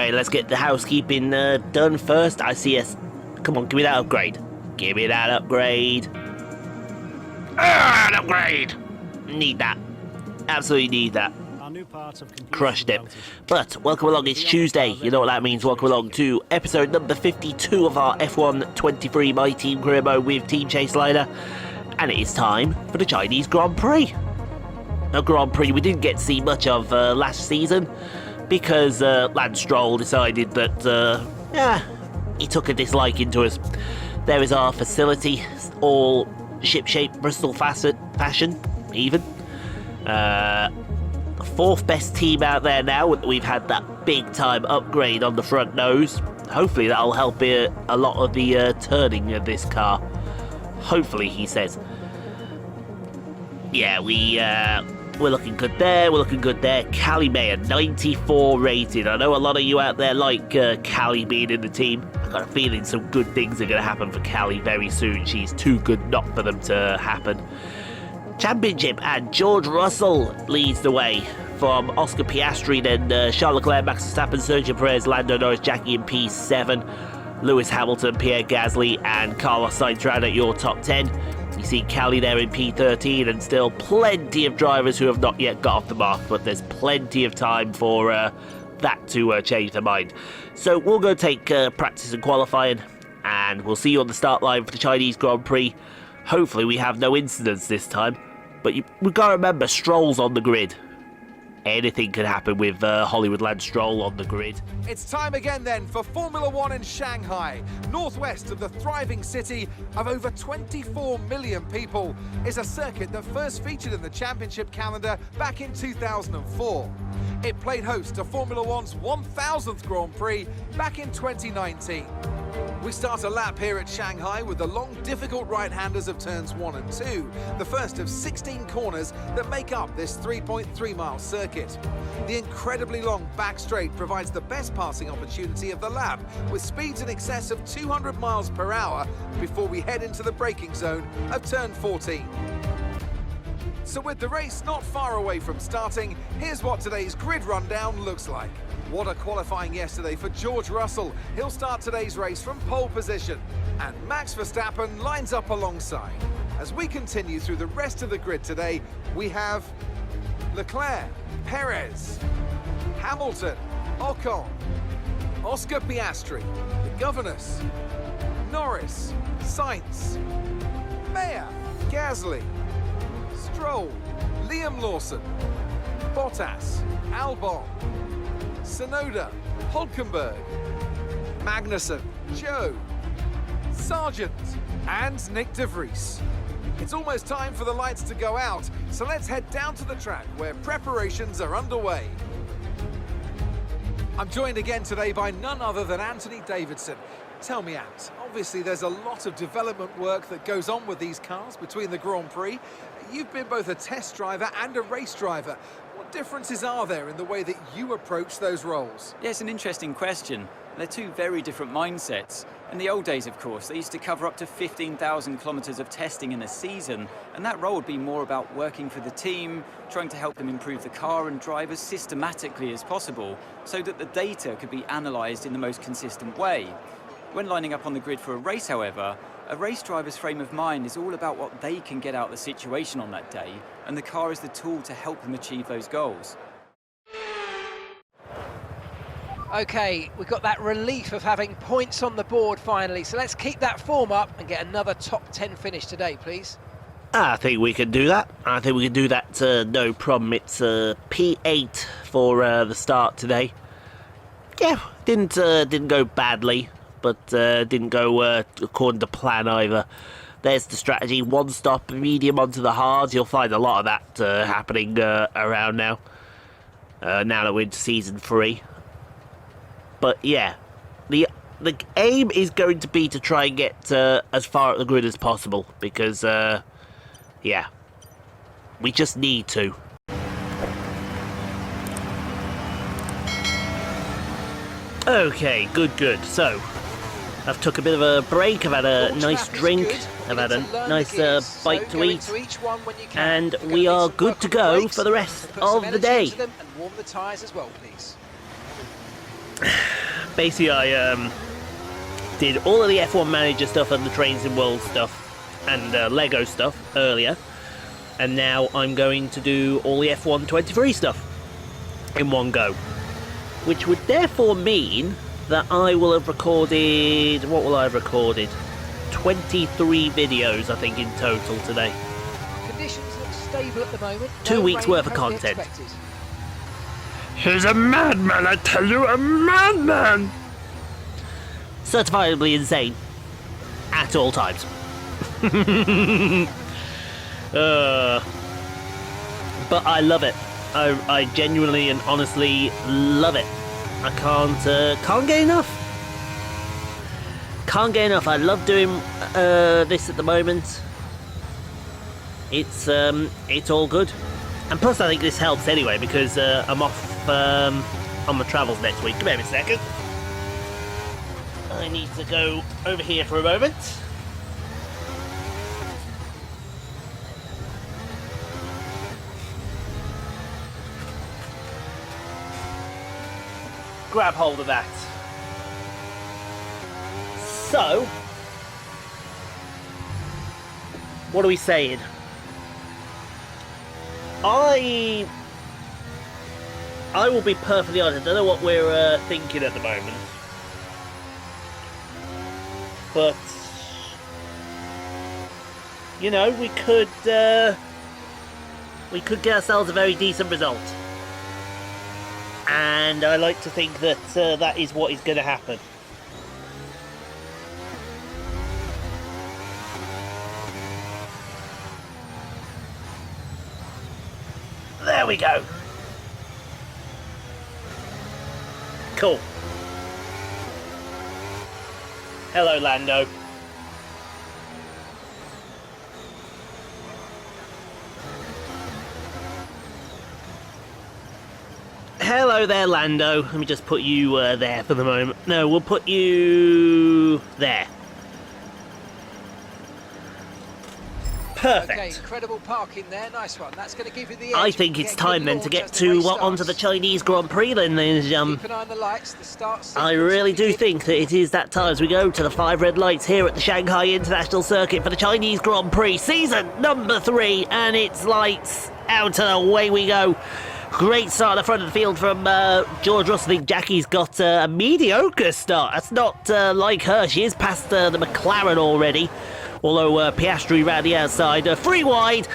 Anyway, let's get the housekeeping done first. I see us. Come on, give me that upgrade. Give me that upgrade. An upgrade! Need that. Absolutely need that. Crushed it. But welcome along, it's Tuesday. You know what that means. Welcome along to episode number 52 of our F1 23 My Team career mode with Team Chaseliner. And it is time for the Chinese Grand Prix. A Grand Prix we didn't get to see much of last season because Lance Stroll decided that he took a dislike to us. There is our facility, all ship-shape Bristol fashion, even. Fourth best team out there now. We've had that big-time upgrade on the front nose. Hopefully that'll help a lot of the turning of this car. Hopefully, he says. Yeah, we're looking good there. We're looking good there. Callie Mayer, 94 rated. I know a lot of you out there like Callie being in the team. I've got a feeling some good things are going to happen for Callie very soon. She's too good not for them to happen. Championship, and George Russell leads the way from Oscar Piastri, then Charles Leclerc, Max Verstappen, Sergio Perez, Lando Norris, Jackie in P7, Lewis Hamilton, Pierre Gasly, and Carlos Sainz round at your top 10. You see Callie there in P13, and still plenty of drivers who have not yet got off the mark, but there's plenty of time for that to change their mind. So we'll go take practice and qualifying, and we'll see you on the start line for the Chinese Grand Prix. Hopefully we have no incidents this time, but we've got to remember Stroll's on the grid. Anything could happen with Hollywood Lance Stroll on the grid. It's time again then for Formula One in Shanghai. Northwest of the thriving city of over 24 million people is a circuit that first featured in the championship calendar back in 2004. It played host to Formula One's 1000th Grand Prix back in 2019. We start a lap here at Shanghai with the long, difficult right-handers of turns 1 and 2, the first of 16 corners that make up this 3.3-mile circuit. The incredibly long back straight provides the best passing opportunity of the lap, with speeds in excess of 200 miles per hour before we head into the braking zone of turn 14. So with the race not far away from starting, here's what today's grid rundown looks like. What a qualifying yesterday for George Russell. He'll start today's race from pole position. And Max Verstappen lines up alongside. As we continue through the rest of the grid today, we have Leclerc, Perez, Hamilton, Ocon, Oscar Piastri, the Governors, Norris, Sainz, Mayer, Gasly, Stroll, Liam Lawson, Bottas, Albon, Tsunoda, Hulkenberg, Magnussen, Joe, Sargent, and Nick de Vries. It's almost time for the lights to go out, so let's head down to the track where preparations are underway. I'm joined again today by none other than Anthony Davidson. Tell me, Ant, obviously there's a lot of development work that goes on with these cars between the Grand Prix. You've been both a test driver and a race driver. What differences are there in the way that you approach those roles? Yeah, it's an interesting question. They're two very different mindsets. In the old days, of course, they used to cover up to 15,000 kilometres of testing in a season, and that role would be more about working for the team, trying to help them improve the car and drive as systematically as possible, so that the data could be analysed in the most consistent way. When lining up on the grid for a race, however, a race driver's frame of mind is all about what they can get out of the situation on that day, and the car is the tool to help them achieve those goals. Okay, we've got that relief of having points on the board finally, so let's keep that form up and get another top 10 finish today, please. I think we can do that. No problem. It's P8 for the start today. Yeah, didn't go badly, but didn't go according to plan either. There's the strategy: one stop, medium onto the hards. You'll find a lot of that happening around now. Now that we're into season 3. But yeah, the aim is going to be to try and get as far up the grid as possible because, yeah, we just need to. Okay, good. So, I've took a bit of a break. I've had a nice drink. I've had a nice bite to eat. And we are good to go for the rest of the day. basically I did all of the F1 Manager stuff and the Trains in World stuff and Lego stuff earlier, and now I'm going to do all the F1 23 stuff in one go, which would therefore mean that I will have recorded, what will I have recorded? 23 videos, I think, in total today. Conditions look stable at the moment. 2 weeks rain worth of currently content. expected. He's a madman, I tell you, a madman! Certifiably insane. At all times. But I love it. I genuinely and honestly love it. I can't get enough. Can't get enough. I love doing this at the moment. It's all good, and plus I think this helps anyway because I'm off on my travels next week. Come here a second. I need to go over here for a moment. Grab hold of that. So, what are we saying? I will be perfectly honest, I don't know what we're thinking at the moment. But, you know, we could get ourselves a very decent result. And I like to think that that is what is going to happen. There we go. Cool. Hello, Lando. Hello there, Lando. Let me just put you there for the moment. No, we'll put you there. Perfect. Okay, incredible parking there. Nice one. That's going to give you the edge. I think it's time then to get to onto the Chinese Grand Prix then, ladies and gentlemen. Keep an eye on the lights. The start I really do think that it is that time as we go to the 5 red lights here at the Shanghai International Circuit for the Chinese Grand Prix season number 3, and it's lights out and away we go. Great start at the front of the field from George Russell. I think Jackie's got a mediocre start. That's not like her. She is past the McLaren already. Although Piastri round the outside. Free wide.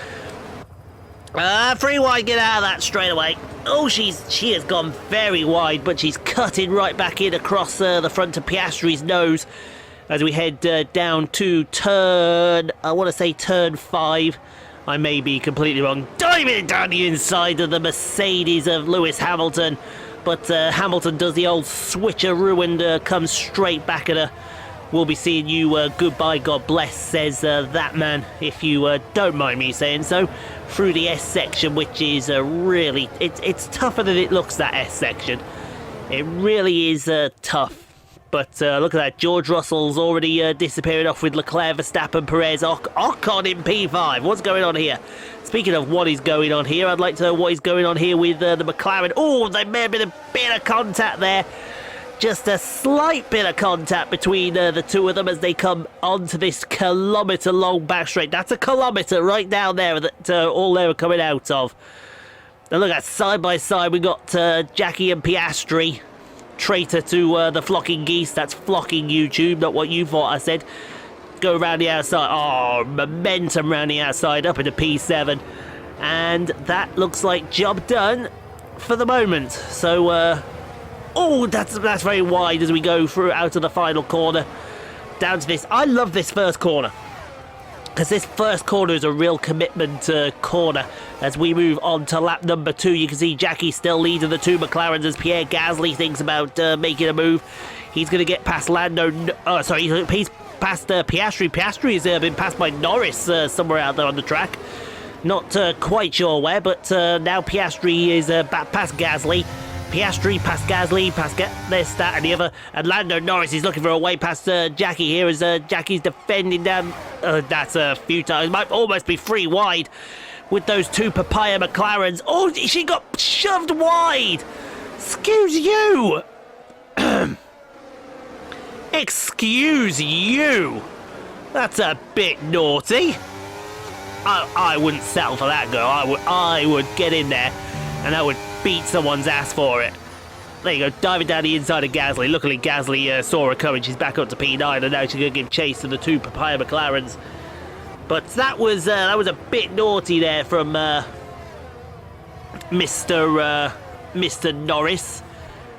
Free wide, get out of that straight away. Oh, she has gone very wide, but she's cutting right back in across the front of Piastri's nose as we head down to turn, I want to say turn 5. I may be completely wrong. Diving down the inside of the Mercedes of Lewis Hamilton. But Hamilton does the old switcheroo and comes straight back at her. We'll be seeing you goodbye, God bless, says that man, if you don't mind me saying so, through the S section, which is really, it's tougher than it looks, that S section. It really is tough. But look at that, George Russell's already disappearing off with Leclerc, Verstappen, Perez, Ocon in P5. What's going on here? Speaking of what is going on here, I'd like to know what is going on here with the McLaren. Oh, there may have been a bit of contact there. Just a slight bit of contact between the two of them as they come onto this kilometre-long back straight. That's a kilometre right down there that all they were coming out of. And look at side by side, we got Jackie and Piastri. Traitor to the flocking geese. That's flocking YouTube, not what you thought I said. Go around the outside. Oh, momentum around the outside, up into P7. And that looks like job done for the moment. So, oh, that's very wide as we go through out of the final corner. Down to this. I love this first corner, because this first corner is a real commitment corner. As we move on to lap number 2, you can see Jackie still leading the two McLarens as Pierre Gasly thinks about making a move. He's going to get past Lando. Oh, sorry, he's past Piastri. Piastri has been passed by Norris somewhere out there on the track. Not quite sure where, but now Piastri is back past Gasly. Piastri past Gasly, past this, that, and the other. And Lando Norris is looking for a way past Jackie here as Jackie's defending down. That's futile. It might almost be free wide with those two papaya McLarens. Oh, she got shoved wide. Excuse you. Excuse you! That's a bit naughty. I wouldn't settle for that, girl. I would get in there and I would beat someone's ass for it. There you go, diving down the inside of Gasly. Luckily, Gasly saw her coming. She's back up to P9, and now she's going to give chase to the two Papaya McLarens. But that was a bit naughty there from Mr. Norris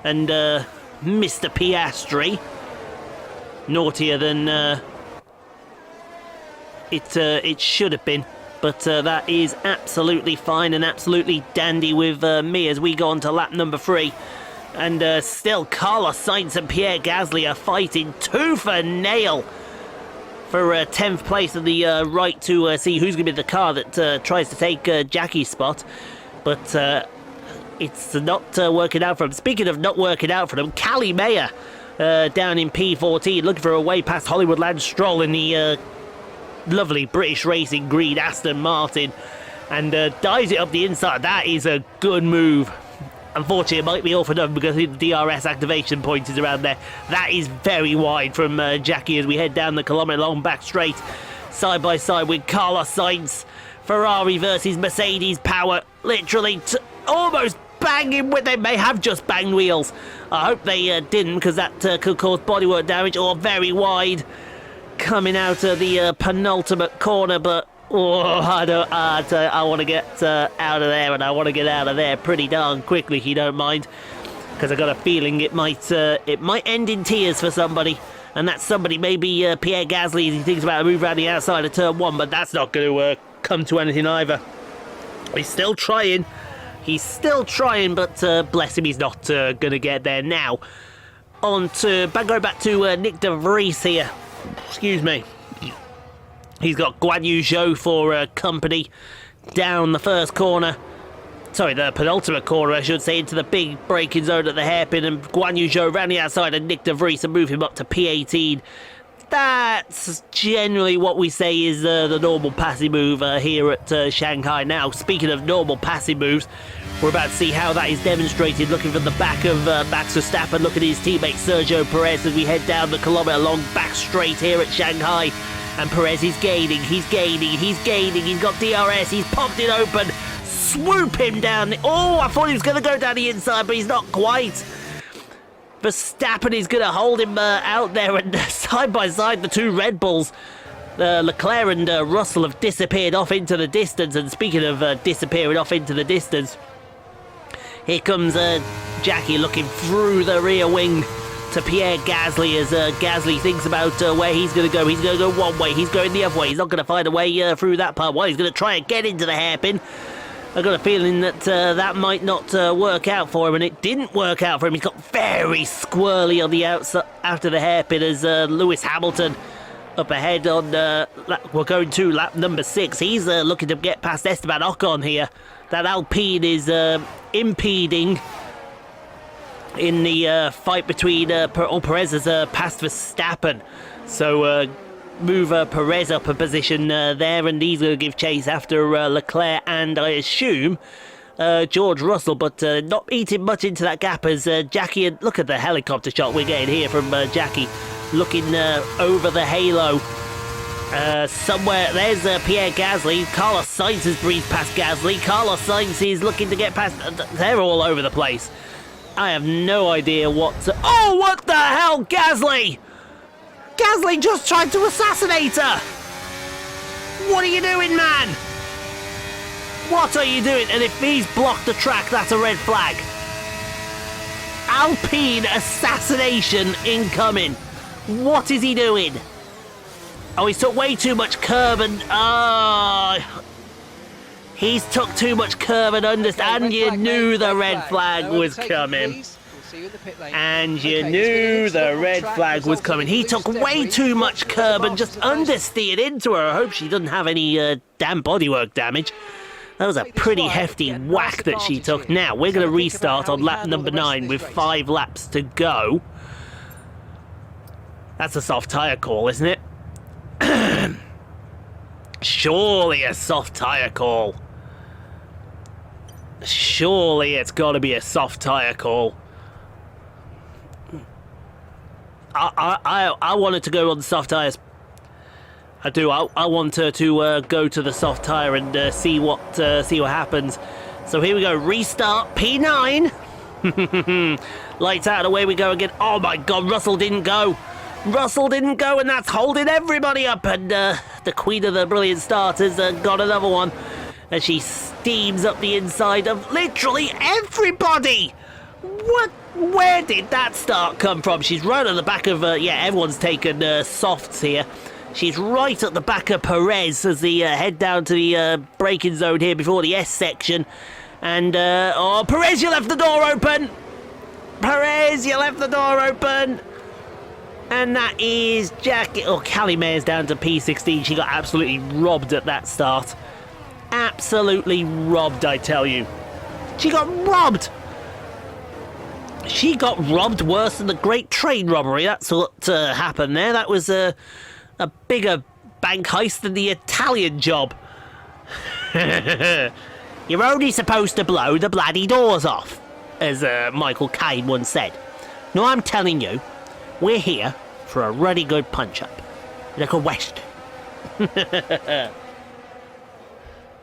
and Mr. Piastri. Naughtier than it should have been. But that is absolutely fine and absolutely dandy with me as we go on to lap number 3. And still, Carlos Sainz and Pierre Gasly are fighting tooth and nail for 10th place and the right to see who's going to be the car that tries to take Jackie's spot. But it's not working out for him. Speaking of not working out for them, Callie Mayer down in P14 looking for a way past Hollywood Lance Stroll in the lovely British Racing green Aston Martin, and dives it up the inside. That is a good move. Unfortunately, it might be all for nothing because the DRS activation point is around there. That is very wide from Jackie as we head down the kilometre-long back straight, side by side with Carlos Sainz. Ferrari versus Mercedes power, literally almost banging with them. They have just banged wheels. I hope they didn't, because that could cause bodywork damage. Or very wide coming out of the penultimate corner, but I want to get out of there, and I want to get out of there pretty darn quickly, if you don't mind, because I got a feeling it might end in tears for somebody, and that somebody may be Pierre Gasly as he thinks about a move around the outside of turn 1, but that's not going to come to anything either. He's still trying, but bless him, he's not going to get there now. Going back to Nick De Vries here. Excuse me. He's got Guan Yu Zhou for company down the first corner. Sorry, the penultimate corner, I should say, into the big braking zone at the hairpin, and Guan Yu Zhou around the outside of Nick De Vries and move him up to P18. That's generally what we say is the normal passing move here at Shanghai. Now, speaking of normal passing moves, we're about to see how that is demonstrated. Looking from the back of Max Verstappen, look at his teammate Sergio Perez as we head down the kilometre-long back straight here at Shanghai. And Perez is gaining, he's got DRS, he's popped it open, swoop him down. Oh, I thought he was going to go down the inside, but he's not quite. Verstappen is going to hold him out there, and side by side, the two Red Bulls, Leclerc and Russell, have disappeared off into the distance. And speaking of disappearing off into the distance, here comes Jackie looking through the rear wing to Pierre Gasly as Gasly thinks about where he's going to go. He's going to go one way, he's going the other way. He's not going to find a way through that part. Well, he's going to try and get into the hairpin. I've got a feeling that that might not work out for him, and it didn't work out for him. He's got very squirrely on the outside after the hairpin as Lewis Hamilton up ahead on, we're going to lap number 6. He's looking to get past Esteban Ocon here. That Alpine is impeding in the fight between Perez has passed Verstappen. So move Perez up a position there, and he's going to give chase after Leclerc and I assume George Russell, but not eating much into that gap as Jackie, and look at the helicopter shot we're getting here from Jackie looking over the halo. Somewhere there's Pierre Gasly. Carlos Sainz has breezed past Gasly. Carlos Sainz is looking to get past. They're all over the place. I have no idea what to... Oh, what the hell, Gasly! Gasly just tried to assassinate her! What are you doing, man? What are you doing? And if he's blocked the track, that's a red flag. Alpine assassination incoming. What is he doing? Oh, he's took way too much curb and... he's took too much curb and understand. And you knew the red flag was coming. And you knew the red flag was coming. He took way too much curb and just understeered into her. I hope she doesn't have any damn bodywork damage. That was a pretty hefty whack that she took. Now, we're going to restart on lap number 9 with 5 laps to go. That's a soft tyre call, isn't it? Surely a soft tyre call. Surely it's got to be a soft tyre call. I want her to go on the soft tyres. I do. I want her to go to the soft tyre and see what happens. So here we go. Restart P9. Lights out. Away we go again. Oh my God! Russell didn't go. Russell didn't go, and that's holding everybody up. And the queen of the brilliant starters got another one as she steams up the inside of literally everybody. What? Where did that start come from? She's right on the back of everyone's taken softs here. She's right at the back of Perez as they head down to the braking zone here before the S section. And, Perez, you left the door open! Perez, you left the door open! And that is Callie Mayer's down to P16. She got absolutely robbed at that start. Absolutely robbed, I tell you. She got robbed! She got robbed worse than the Great Train Robbery. That's what happened there. That was a bigger bank heist than the Italian job. You're only supposed to blow the bloody doors off, as Michael Caine once said. No, I'm telling you, we're here for a really good punch-up. Like a western.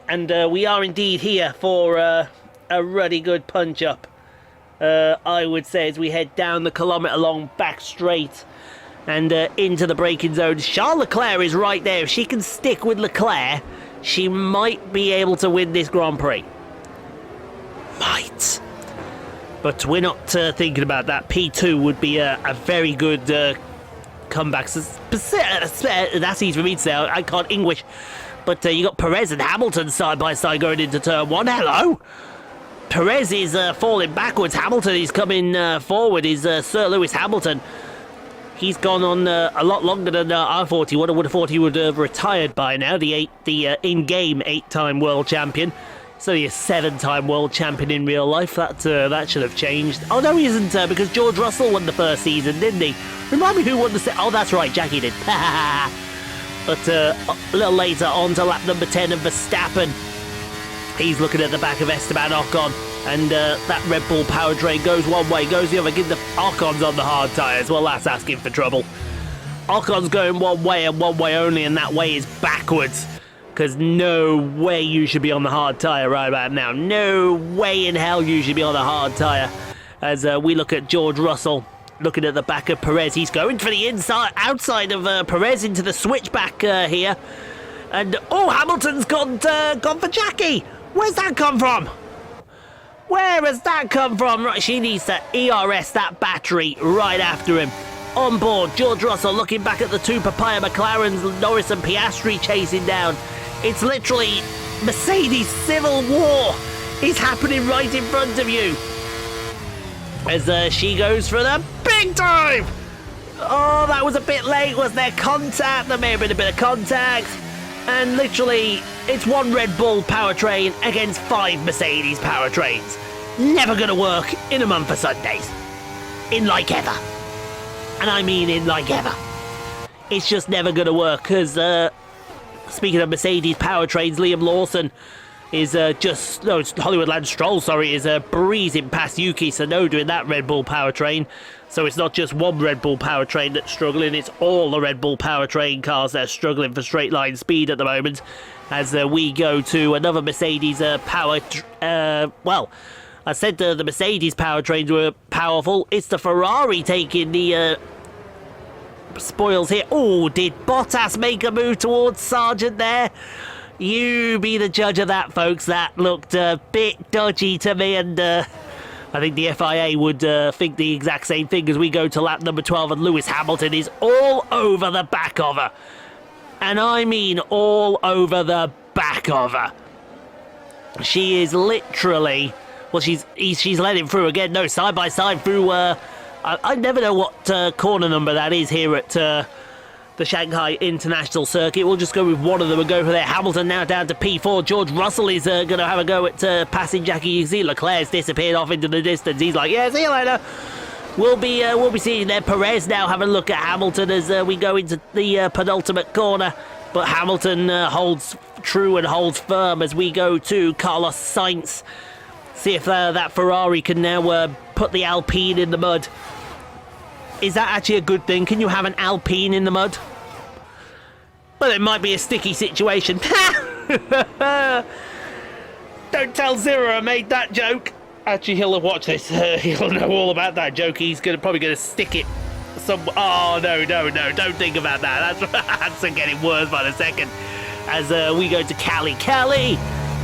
And we are indeed here for a really good punch-up. I would say as we head down the kilometre long back straight and into the braking zone. Charles Leclerc is right there. If she can stick with Leclerc, she might be able to win this Grand Prix. Might. But we're not thinking about that. P2 would be a very good comeback. That's easy for me to say. I can't English. But you got Perez and Hamilton side by side going into turn one. Hello. Perez is falling backwards. Hamilton is coming forward. Is Sir Lewis Hamilton. He's gone on a lot longer than I thought he would. I would have thought he would have retired by now. The in-game 8-time world champion. So he's a 7-time world champion in real life. That should have changed. Oh no, he isn't, because George Russell won the first season, didn't he? Remind me who won the Oh, that's right, Jackie did. But a little later, on to lap number 10 of Verstappen. He's looking at the back of Esteban Ocon. And that Red Bull powertrain goes one way, goes the other. Give the Ocon's on the hard tyres. Well, that's asking for trouble. Ocon's going one way and one way only, and that way is backwards. Because no way you should be on the hard tyre right about now. No way in hell you should be on the hard tyre. As we look at George Russell looking at the back of Perez. He's going for the outside of Perez into the switchback here. And, Hamilton's gone for Jackie. Where's that come from? Where has that come from? Right, she needs to ERS that battery right after him. On board, George Russell looking back at the two Papaya McLarens, Norris and Piastri chasing down. It's literally Mercedes civil war is happening right in front of you. As she goes for the big time. Oh, that was a bit late. Was there contact? There may have been a bit of contact. And literally, it's one Red Bull powertrain against 5 Mercedes powertrains. Never going to work in a month of Sundays. In like ever. And I mean in like ever. It's just never going to work, because, speaking of Mercedes powertrains, Liam Lawson is Hollywood Lance Stroll, is breezing past Yuki Tsunoda in that Red Bull powertrain. So it's not just one Red Bull powertrain that's struggling, it's all the Red Bull powertrain cars that are struggling for straight line speed at the moment. As we go to another Mercedes I said the Mercedes powertrains were powerful. It's the Ferrari taking the spoils here. Oh, did Bottas make a move towards Sargent there? You be the judge of that, folks. That looked a bit dodgy to me, and I think the FIA would think the exact same thing as we go to lap number 12, and Lewis Hamilton is all over the back of her. And I mean all over the back of her. She is literally... Well, she's let him through again. No, side by side through... I never know what corner number that is here at the Shanghai International Circuit. We'll just go with one of them and go for there. Hamilton now down to P4. George Russell is going to have a go at passing Jackie. You see Leclerc's disappeared off into the distance. He's like, yeah, see you later. We'll be seeing there. Perez now having a look at Hamilton as we go into the penultimate corner. But Hamilton holds true and holds firm as we go to Carlos Sainz. See if that Ferrari can now put the Alpine in the mud. Is that actually a good thing? Can you have an Alpine in the mud? Well, it might be a sticky situation. Don't tell Zero I made that joke. Actually, he'll have watched this. He'll know all about that joke. He's probably going to stick it some... Oh, no. Don't think about that. That's getting worse by the second. As we go to Callie.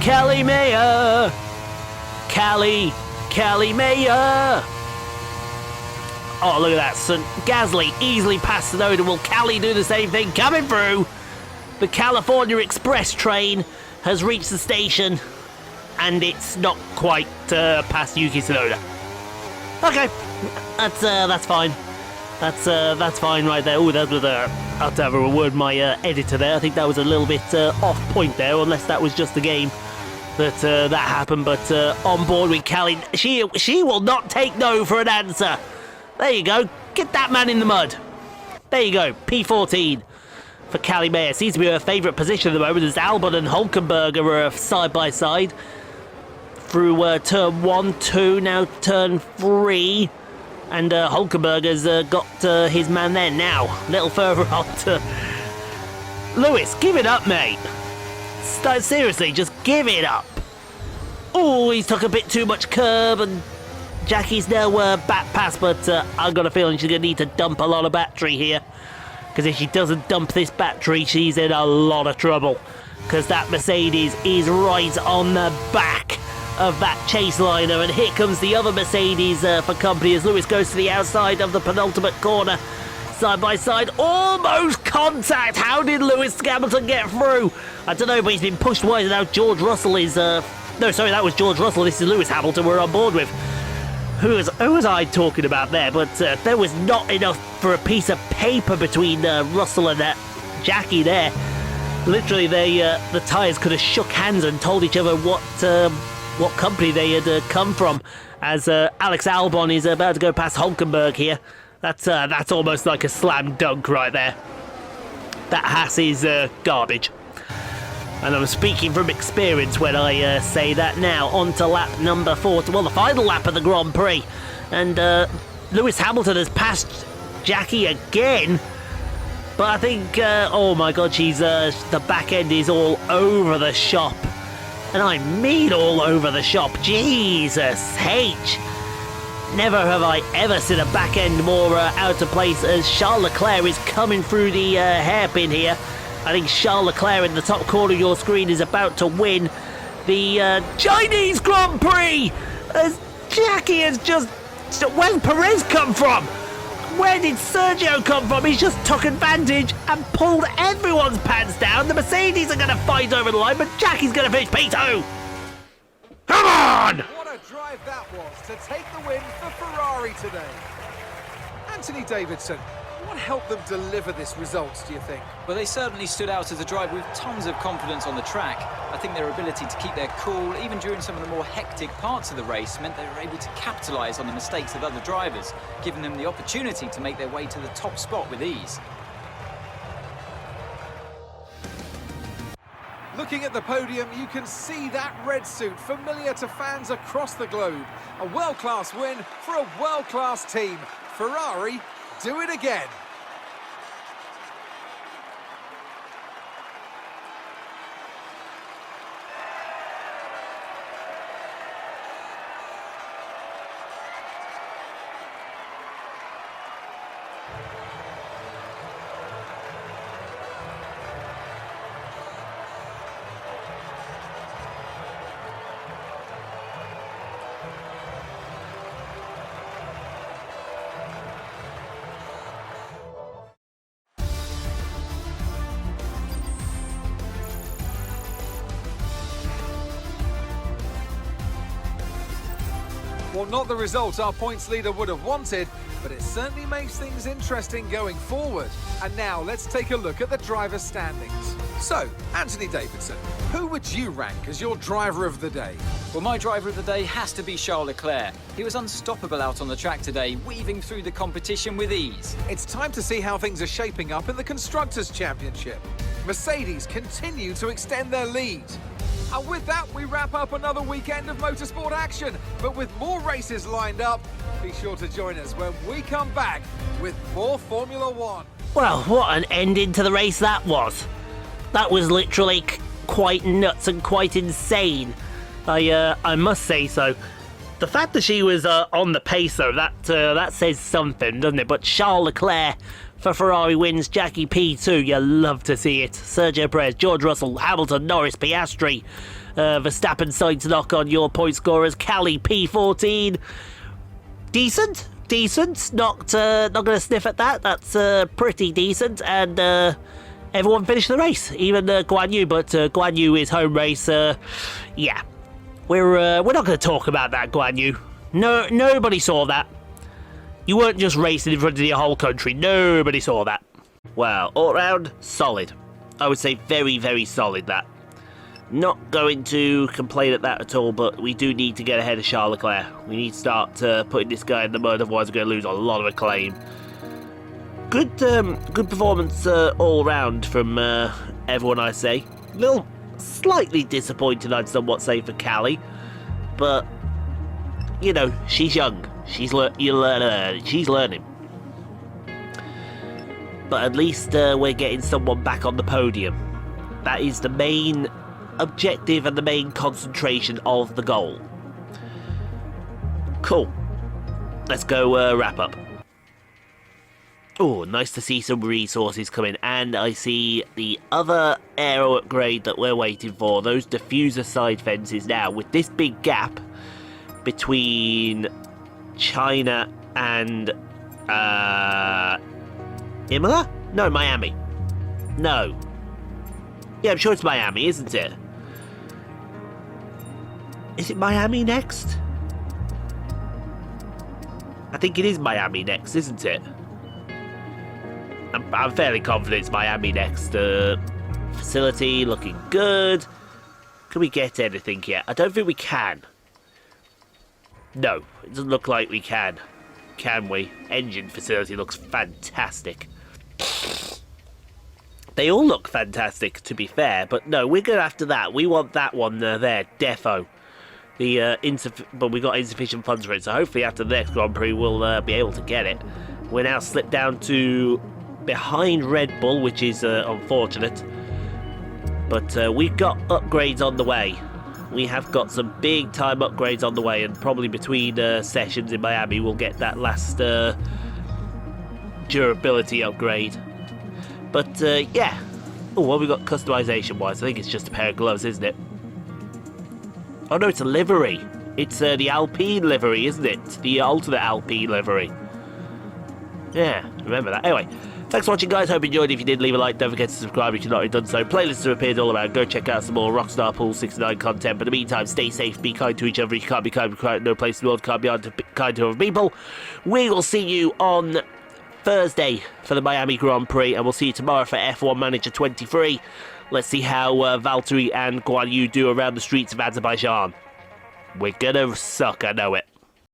Callie Mayer. Callie Mayer. Oh, look at that. Gasly easily past Tsunoda. Will Callie do the same thing? Coming through. The California Express train has reached the station, and it's not quite past Yuki Tsunoda. Okay, that's fine. That's fine right there. Oh, that was I'll have to have a word with my editor there. I think that was a little bit off point there, unless that was just the game that happened. But on board with Callie, she will not take no for an answer. There you go. Get that man in the mud. There you go. P14 for Callie Mayer. Seems to be her favourite position at the moment, as Albon and Hulkenberg are side by side through turn 1, 2, now turn 3. And Hulkenberg has got his man there now. A little further on to Lewis. Give it up, mate. Seriously, just give it up. Oh, he's took a bit too much curb, and Jackie's now back past, but I've got a feeling she's going to need to dump a lot of battery here. Because if she doesn't dump this battery, she's in a lot of trouble. Because that Mercedes is right on the back of that Chaseliner, and here comes the other Mercedes for company as Lewis goes to the outside of the penultimate corner. Side by side, almost contact. How did Lewis Hamilton get through? I don't know, but he's been pushed wide, and now George Russell is... No, sorry, that was George Russell. This is Lewis Hamilton we're on board with. Who was I talking about there? But there was not enough for a piece of paper between Russell and Jackie there. Literally, the tyres could have shook hands and told each other what company they had come from. As Alex Albon is about to go past Hulkenberg here. That's almost like a slam dunk right there. That Haas is garbage. And I'm speaking from experience when I say that now. On to lap number 4. Well, the final lap of the Grand Prix. And Lewis Hamilton has passed Jackie again. But I think, oh my God, the back end is all over the shop. And I mean all over the shop. Jesus H. Never have I ever seen a back end more out of place as Charles Leclerc is coming through the hairpin here. I think Charles Leclerc in the top corner of your screen is about to win the Chinese Grand Prix. As Jackie has just... Where's Perez come from? Where did Sergio come from? He's just took advantage and pulled everyone's pants down. The Mercedes are going to fight over the line, but Jackie's going to finish P2. Come on! What a drive that was to take the win for Ferrari today. Anthony Davidson, what helped them deliver this result, do you think? Well, they certainly stood out as a drive with tons of confidence on the track. I think their ability to keep their cool, even during some of the more hectic parts of the race, meant they were able to capitalise on the mistakes of other drivers, giving them the opportunity to make their way to the top spot with ease. Looking at the podium, you can see that red suit familiar to fans across the globe. A world-class win for a world-class team. Ferrari do it again. Well, not the result our points leader would have wanted, but it certainly makes things interesting going forward. And now let's take a look at the driver standings. So, Anthony Davidson, who would you rank as your driver of the day? Well, my driver of the day has to be Charles Leclerc. He was unstoppable out on the track today, weaving through the competition with ease. It's time to see how things are shaping up in the Constructors' Championship. Mercedes continue to extend their lead. And with that, we wrap up another weekend of motorsport action. But with more races lined up, be sure to join us when we come back with more Formula One. Well, what an ending to the race that was. That was literally quite nuts and quite insane. I must say so. The fact that she was on the pace, though, that says something, doesn't it? But Charles Leclerc for Ferrari wins, Jackie P2, you love to see it. Sergio Perez, George Russell, Hamilton, Norris, Piastri, Verstappen, Sainz knock on your point scorers, Callie P14. Decent. Not going to sniff at that. That's pretty decent. And everyone finished the race, even Guan Yu. But Guan Yu is home race. Yeah, we're not going to talk about that, Guan Yu. No, nobody saw that. You weren't just racing in front of your whole country. Nobody saw that. Well, all round, solid. I would say very, very solid, that. Not going to complain at that at all, but we do need to get ahead of Charles Leclerc. We need to start putting this guy in the mud, otherwise we're going to lose a lot of acclaim. Good performance all round from everyone, I say. A little slightly disappointed, I'd somewhat say, for Callie. But, you know, she's young. She's learning. But at least we're getting someone back on the podium. That is the main objective and the main concentration of the goal. Cool. Let's go wrap up. Oh, nice to see some resources coming. And I see the other aero upgrade that we're waiting for. Those diffuser side fences now. With this big gap between China and Imola? No, Miami. No. Yeah, I'm sure it's Miami, isn't it? Is it Miami next? I think it is Miami next, isn't it? I'm fairly confident it's Miami next. Facility looking good. Can we get anything yet? I don't think we can. No, it doesn't look like we can. Can we? Engine facility looks fantastic. They all look fantastic, to be fair, but no, we're good after that. We want that one there, defo. But we got insufficient funds for it, so hopefully after the next Grand Prix we'll be able to get it. We're now slipped down to behind Red Bull, which is unfortunate. But we've got upgrades on the way. We have got some big time upgrades on the way, and probably between sessions in Miami we'll get that last durability upgrade. But yeah. Oh, what have we got customization wise? I think it's just a pair of gloves, isn't it? Oh no, it's a livery. It's the Alpine livery, isn't it? The alternate Alpine livery. Yeah, remember that. Anyway, thanks for watching, guys. Hope you enjoyed. If you did, leave a like. Don't forget to subscribe if you've not already done so. Playlists have appeared all around. Go check out some more Rockstar Pool 69 content. But in the meantime, stay safe, be kind to each other. You can't be kind to no place in the world. Can't be kind to other people. We will see you on Thursday for the Miami Grand Prix, and we'll see you tomorrow for F1 Manager 23. Let's see how Valtteri and Guan Yu do around the streets of Azerbaijan. We're gonna suck, I know it.